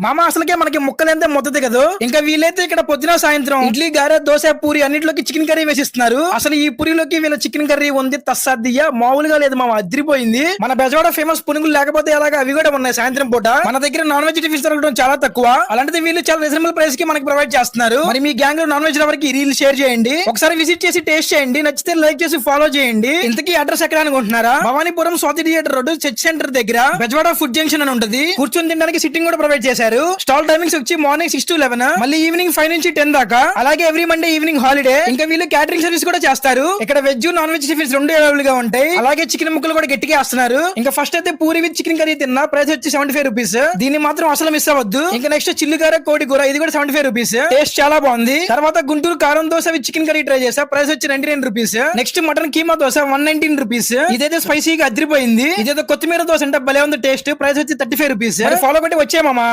మామ అసలుకే మనకి ముక్కలేంతే మొత్తది కదా. ఇంకా వీళ్ళైతే ఇక్కడ పొద్దున సాయంత్రం ఇడ్లీ గారె దోశ పూరి అన్నిటిలోకి చికెన్ కర్రీ వేసిస్తున్నారు. అసలు ఈ పూరిలోకి వీళ్ళ చికెన్ కర్రీ ఉంది తస్సాదియ్య మామూలుగా లేదు మామ, అదిరిపోయింది. మన బెజవాడ ఫేమస్ పునుగులు లేకపోతే అలాగా అవి కూడా ఉన్నాయి సాయంత్రం పూట. మన దగ్గర నాన్ వెజ్ టిఫిన్స్ దొరకడం చాలా తక్కువ, అలాంటిది వీళ్ళు చాలా రీజనబుల్ ప్రైస్ కి మనకి ప్రొవైడ్ చేస్తున్నారు. మరి మీ గ్యాంగ్ లో నాన్ వెజ్ లవర్కి రీల్ షేర్ చేయండి, ఒకసారి విజిట్ చేసి టేస్ట్ చేయండి, నచ్చితే లైక్ చేసి ఫాలో చేయండి. ఇంతకీ అడ్రస్ ఎక్కడ అనుకుంటున్నారా? Bhavanipuram Swathi theatre road church centre దగ్గర బెజవాడ ఫుడ్ జంక్షన్ అని ఉంటుంది. కూర్చొని తినడానికి సిట్టింగ్ కూడా ప్రొవైడ్ చేశారు. స్టాల్ టైమింగ్స్ వచ్చి మార్నింగ్ 6 to 11, మళ్ళీ ఈవినింగ్ 5 నుంచి 10 దాకా. అలాగే ఎవ్రీ మండే ఈవినింగ్ హాలిడే. ఇంకా వీళ్ళు క్యాటరింగ్ సర్వీస్ కూడా చేస్తారు. ఇక్కడ వెజ్ నాన్ వెజ్ టిఫిన్స్ రెండు అవైలబుల్ గా ఉంటాయి. అలాగే చికెన్ ముక్కలు కూడా గట్టిగా వేస్తున్నారు. ఇంకా ఫస్ట్ అయితే పూరి విత్ చికెన్ కర్రీ తిన్నా, ప్రైస్ వచ్చి 75 రూపీస్. దీన్ని మాత్రం అసలు మిస్ అవ్వద్దు. ఇంకా నెక్స్ట్ చిల్లి గారె కోడి కూర, ఇది కూడా 75 రూపీస్. టేస్ట్ చాలా బాగుంది. తర్వాత గుంటూరు కారం dosa with chicken curry try చేసా, ప్రైస్ వచ్చి 99 rupees. Next mutton keema dosa 119 rupees. ఇదైతే స్పైసీగా అదిరిపోయింది. ఇదేదో కొత్తిమీర దోశ అంటే భలే ఉంది టేస్ట్, ప్రైస్ వచ్చి 35 రూపీస్. ఫాలో కొట్టి వచ్చే మామా.